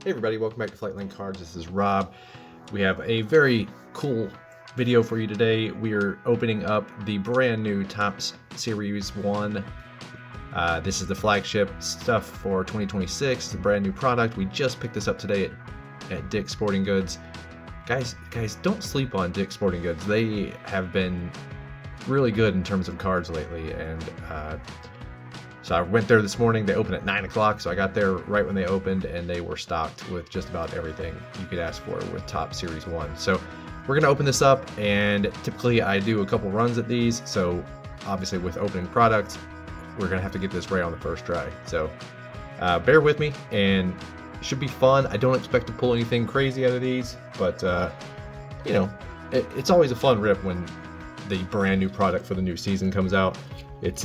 Hey everybody, welcome back to Flightline Cards. This is Rob. We have a very cool video for you today. We are opening up the brand new Topps Series 1. This is the flagship stuff for 2026. It's a brand new product. We just picked this up today at Dick's Sporting Goods. Guys, don't sleep on Dick's Sporting Goods. They have been really good in terms of cards lately, and so I went there this morning. They opened at 9 o'clock, so I got there right when they opened, and they were stocked with just about everything you could ask for with Topps Series 1. So we're going to open this up, and typically I do a couple runs at these, so obviously with opening products, we're going to have to get this right on the first try. So bear with me, and it should be fun. I don't expect to pull anything crazy out of these, but you know, it's always a fun rip when the brand new product for the new season comes out. It's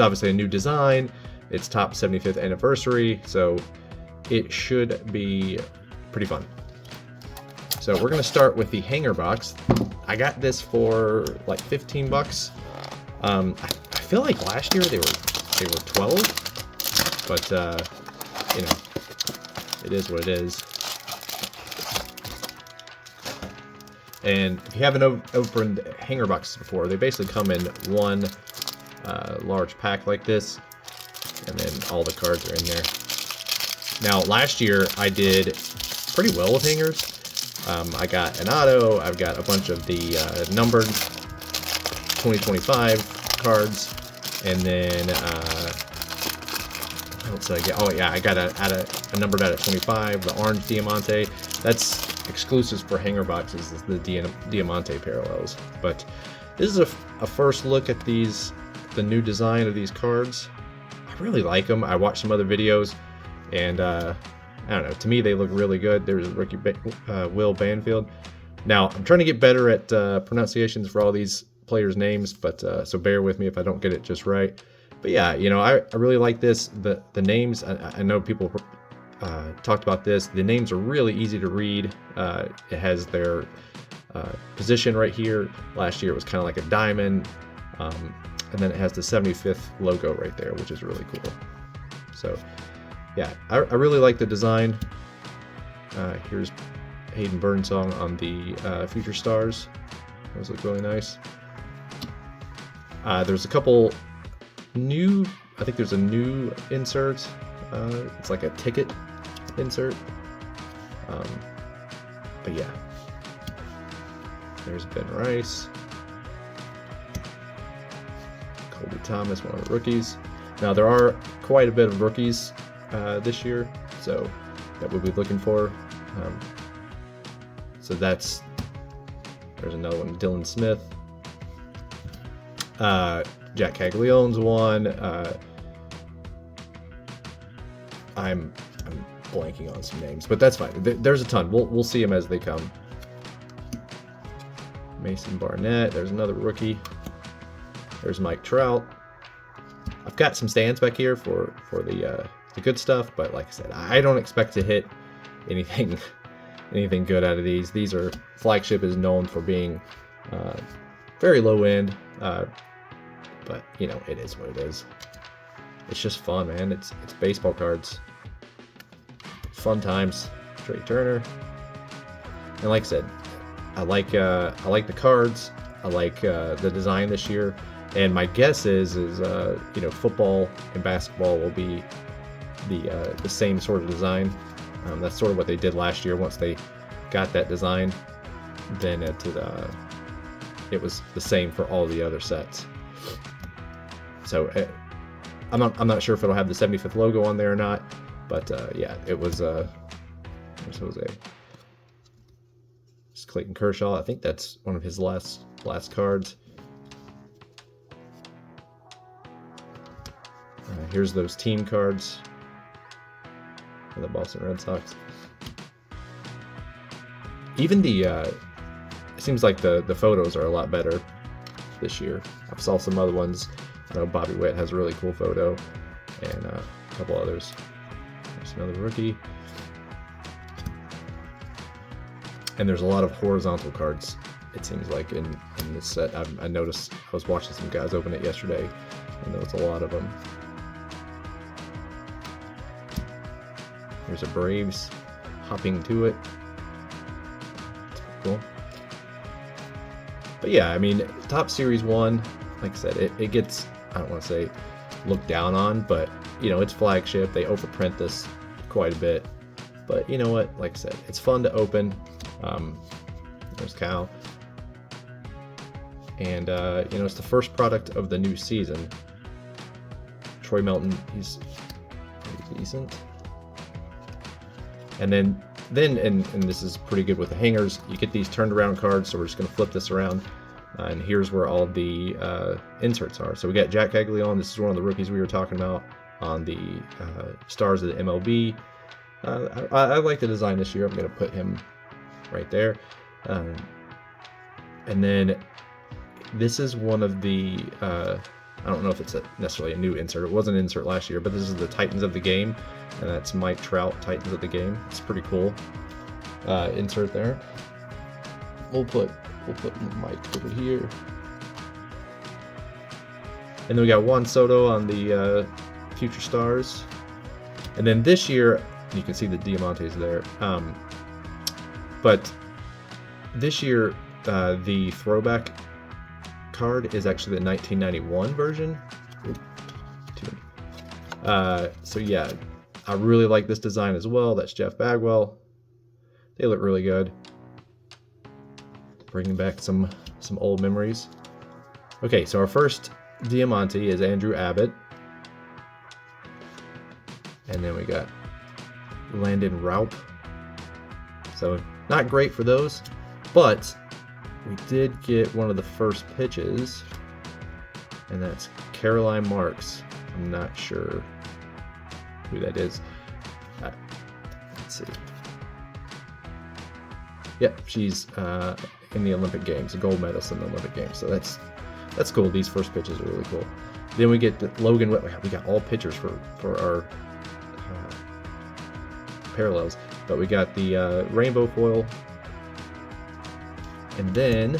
obviously a new design. It's Topps 75th anniversary, so it should be pretty fun. So we're gonna start with the hanger box. I got this for like 15 bucks. I feel like last year they were 12, but you know, it is what it is. And if you haven't opened hanger boxes before, they basically come in one large pack like this, and then all the cards are in there. Now last year I did pretty well with hangers. I got an auto, I've got a bunch of the numbered 2025 cards, and then what else did I get? Oh yeah, I got a numbered out of 25, the orange Diamante. That's exclusives for hanger boxes, is the Diamante parallels. But this is a first look at these, the new design of these cards. I really like them. I watched some other videos, and I don't know, to me they look really good. There's rookie Will Banfield. Now I'm trying to get better at pronunciations for all these players' names, but so bear with me if I don't get it just right. But yeah, you know, I really like this. The names, I know people talked about this. The names are really easy to read. It has their position right here. Last year it was kind of like a diamond. And then it has the 75th logo right there, which is really cool. So yeah, I really like the design. Here's Hayden Burnsong on the Future Stars. Those look really nice. There's a couple new, I think there's a new insert. It's like a ticket insert. But yeah, there's Ben Rice. Colby Thomas, one of the rookies. Now there are quite a bit of rookies this year, so that we'll be looking for. So there's another one, Dylan Smith. Jack Caglione's one. I'm blanking on some names, but that's fine. There's a ton. We'll see them as they come. Mason Barnett. There's another rookie. There's Mike Trout. I've got some stands back here for the good stuff, but like I said, I don't expect to hit anything good out of these. These are, flagship is known for being very low end, but you know, it is what it is. It's just fun, man. It's baseball cards. Fun times. Trey Turner. And like I said, I like the cards. I like the design this year. And my guess is you know, football and basketball will be the same sort of design. That's sort of what they did last year. Once they got that design, then it was the same for all the other sets. So I'm not sure if it'll have the 75th logo on there or not, but yeah, it was. There's Jose. It's Clayton Kershaw. I think that's one of his last cards. Here's those team cards for the Boston Red Sox. Even it seems like the photos are a lot better this year. I saw some other ones. I know Bobby Witt has a really cool photo, and a couple others. There's another rookie. And there's a lot of horizontal cards, it seems like, in this set. I noticed, I was watching some guys open it yesterday, and there was a lot of them. There's a Braves hopping to it. That's cool. But yeah, I mean, Top Series 1, like I said, it gets, I don't want to say looked down on, but, you know, it's flagship. They overprint this quite a bit. But you know what? Like I said, it's fun to open. There's Cal. And, you know, it's the first product of the new season. Troy Melton, he's pretty decent. And then and this is pretty good with the hangers, you get these turned around cards, so we're just going to flip this around. And here's where all the inserts are. So we got Jack Caglione. This is one of the rookies we were talking about on the stars of the MLB. I like the design this year. I'm going to put him right there. And then this is one of the, I don't know if it's necessarily a new insert. It was an insert last year, but this is the Titans of the Game, and that's Mike Trout, Titans of the Game. It's pretty cool insert there. We'll put Mike over here. And then we got Juan Soto on the Future Stars. And then this year, you can see the Diamantes there. But this year, the throwback card is actually the 1991 version. So yeah, I really like this design as well. That's Jeff Bagwell. They look really good. Bringing back some old memories. Okay, so our first Diamante is Andrew Abbott. And then we got Landon Raup. So not great for those, but we did get one of the first pitches, and that's Caroline Marks. I'm not sure who that is. Let's see. Yep, she's in the Olympic Games, a gold medalist in the Olympic Games. So that's cool. These first pitches are really cool. Then we get the Logan. We got all pitchers for our parallels, but we got the rainbow foil, and then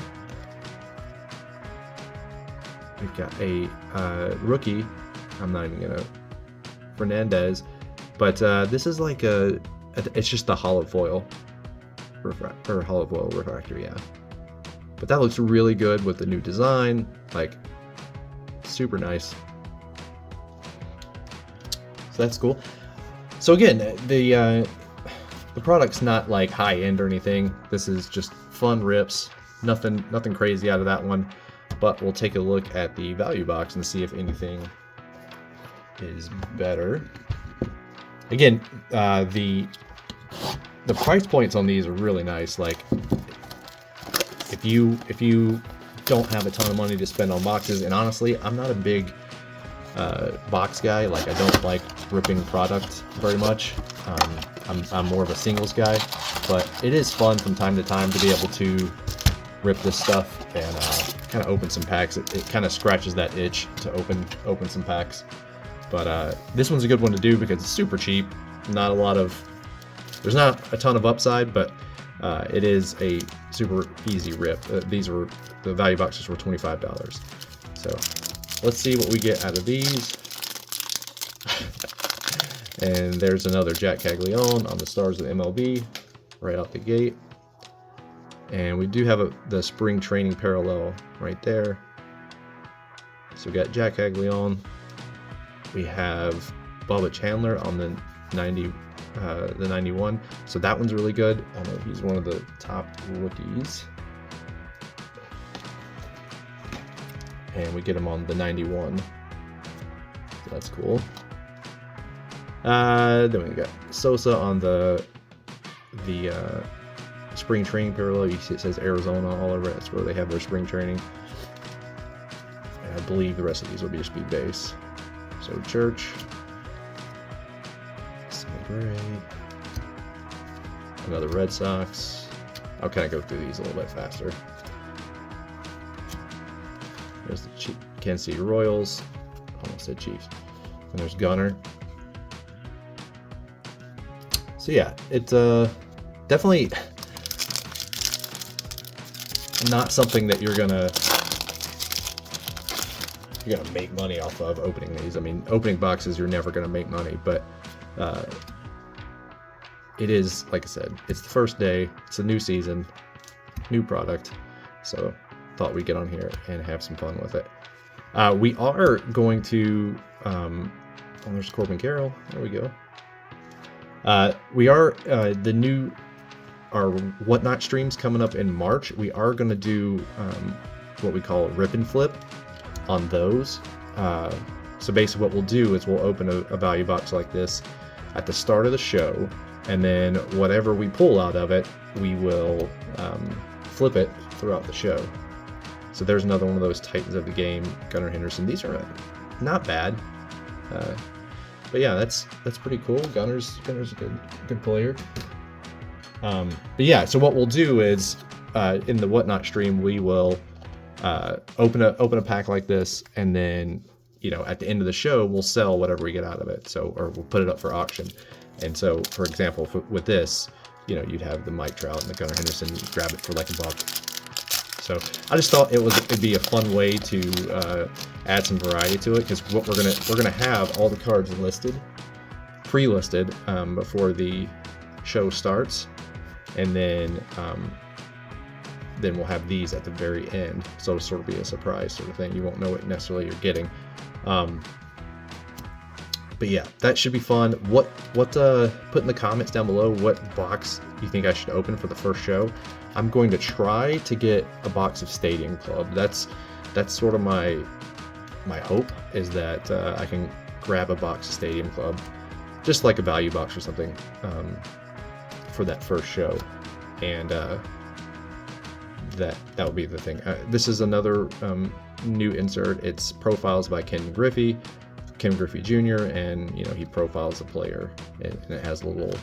we've got a rookie. I'm not even gonna Fernandez, but this is like it's just the hollow foil hollow foil refractor, yeah. But that looks really good with the new design, like super nice. So that's cool. So again, the product's not like high end or anything. This is just fun rips. Nothing crazy out of that one. But we'll take a look at the value box and see if anything is better. Again, the price points on these are really nice. Like if you don't have a ton of money to spend on boxes, and honestly, I'm not a big box guy. Like I don't like ripping product very much. I'm more of a singles guy, but it is fun from time to time to be able to rip this stuff and kind of open some packs. It kind of scratches that itch to open some packs. But this one's a good one to do because it's super cheap. There's not a ton of upside, but it is a super easy rip. The value boxes were $25. So let's see what we get out of these. And there's another Jack Caglione on the stars of the MLB right out the gate. And we do have the spring training parallel right there. So we got Jack Caglione. We have Bubba Chandler on the 91. So that one's really good. I know he's one of the top rookies. And we get him on the 91. So that's cool. Then we got Sosa on the spring training parallel. You see it says Arizona all over it. That's where they have their spring training. And I believe the rest of these will just be base. So Church, Gray, another Red Sox. I'll kind of go through these a little bit faster. There's the Kansas City Royals. Almost said Chiefs. And there's Gunner. So yeah, it's definitely not something that you're gonna make money off of opening these. I mean, opening boxes, you're never gonna make money, but it is, like I said, it's the first day. It's a new season, new product. So thought we'd get on here and have some fun with it. We are going to, oh, there's Corbin Carroll. There we go. We are, our Whatnot streams coming up in March. We are going to do what we call rip and flip on those. So basically what we'll do is we'll open a value box like this at the start of the show, and then whatever we pull out of it, we will flip it throughout the show. So there's another one of those titans of the game, Gunnar Henderson. These are not bad. But yeah, that's pretty cool. Gunner's a good player. But yeah, so what we'll do is in the Whatnot stream, we will open a pack like this, and then at the end of the show, we'll sell whatever we get out of it. So, or we'll put it up for auction. And so, for example, with this, you'd have the Mike Trout and the Gunnar Henderson. You grab it for like $1. So I just thought it'd be a fun way to add some variety to it, because what we're gonna have all the cards listed, pre-listed before the show starts, and then we'll have these at the very end. So it'll sort of be a surprise sort of thing. You won't know what necessarily you're getting. But yeah, that should be fun. Put in the comments down below what box you think I should open for the first show. I'm going to try to get a box of Stadium Club. That's sort of my hope, is that I can grab a box of Stadium Club, just like a value box or something, for that first show, and that would be the thing. This is another new insert. It's profiles by Ken Griffey Jr., and he profiles the player, and it has a little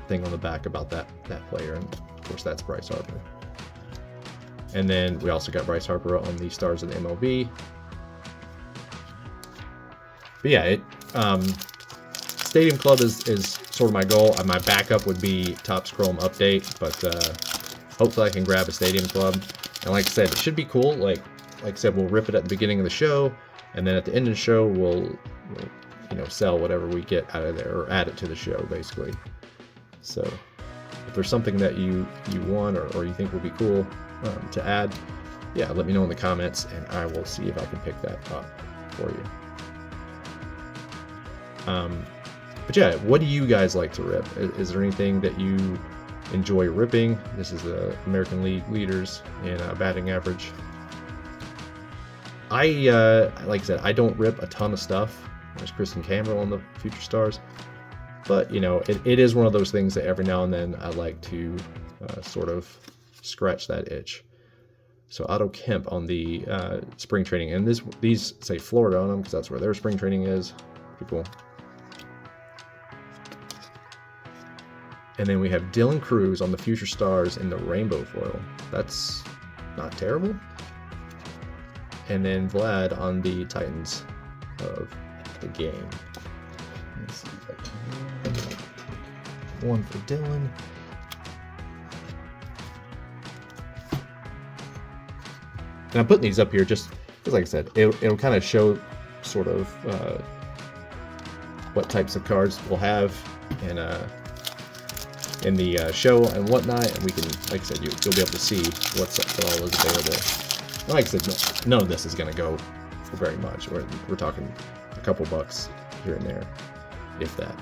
thing on the back about that player, and of course that's Bryce Harper. And then we also got Bryce Harper on the Stars of the MLB. But yeah, Stadium Club is sort of my goal. My backup would be Topps Chrome Update, but hopefully I can grab a Stadium Club. And like I said, it should be cool. Like I said, we'll rip it at the beginning of the show, and then at the end of the show, we'll sell whatever we get out of there, or add it to the show, basically. So if there's something that you want or you think would be cool to add, yeah, let me know in the comments, and I will see if I can pick that up for you. But yeah, what do you guys like to rip? Is there anything that you enjoy ripping? This is the American League leaders in batting average. Like I said, I don't rip a ton of stuff. There's Kristen Campbell on the Future Stars, but it is one of those things that every now and then I like to sort of scratch that itch. So Otto Kemp on the spring training, and these say Florida on them because that's where their spring training is. Pretty cool. And then we have Dylan Cruz on the Future Stars in the rainbow foil. That's not terrible. And then Vlad on the Titans of the game. Let's see if I can. One for Dylan. And I'm putting these up here just because, like I said, it'll kind of show sort of what types of cards we'll have in the show and whatnot, and we can, like I said, you'll be able to see what all is available. And like I said, none of this is going to go for very much. We're talking a couple bucks here and there, if that.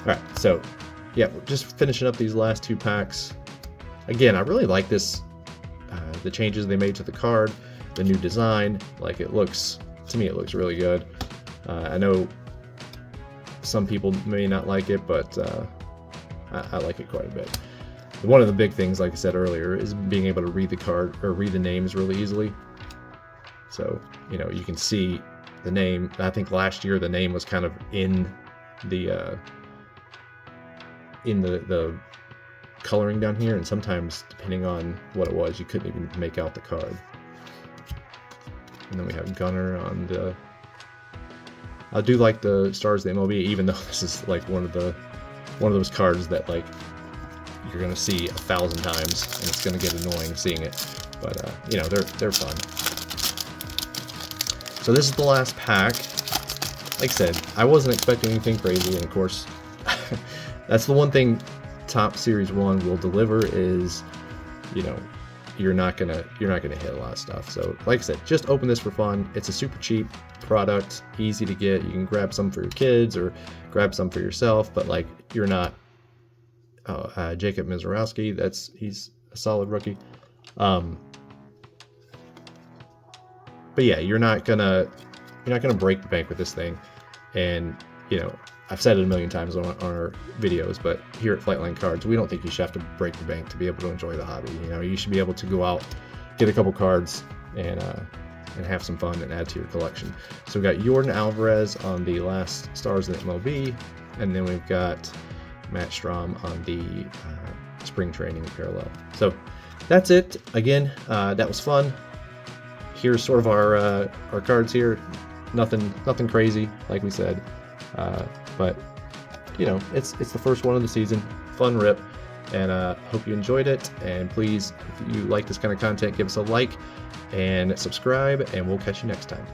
All right, so yeah, we're just finishing up these last two packs. Again, I really like this, the changes they made to the card, the new design. Like, it looks, to me, it looks really good. I know some people may not like it, but I like it quite a bit. One of the big things, like I said earlier, is being able to read the card or read the names really easily. So, you can see the name. I think last year the name was kind of in the coloring down here, and sometimes depending on what it was, you couldn't even make out the card. And then we have Gunner on the. I do like the Stars of the MLB, even though this is like one of those cards that like you're gonna see 1,000 times, and it's gonna get annoying seeing it. But they're fun. So this is the last pack. Like I said, I wasn't expecting anything crazy, and of course, That's the one thing Top Series 1 will deliver is, you know, you're not gonna hit a lot of stuff. So like I said, just open this for fun. It's a super cheap product, easy to get. You can grab some for your kids or grab some for yourself, but like you're not Jacob Mizorowski, he's a solid rookie. But yeah, you're not gonna break the bank with this thing. And you know, I've said it a million times on our videos, but here at Flightline Cards, we don't think you should have to break the bank to be able to enjoy the hobby. You know, you should be able to go out, get a couple cards, and have some fun and add to your collection. So we've got Jordan Alvarez on the last Stars of the MLB, and then we've got Matt Strom on the spring training parallel. So that's it. Again, that was fun. Here's sort of our cards here. Nothing crazy, like we said. But you know, it's the first one of the season. Fun rip, and hope you enjoyed it. And please, if you like this kind of content, give us a like and subscribe, and we'll catch you next time.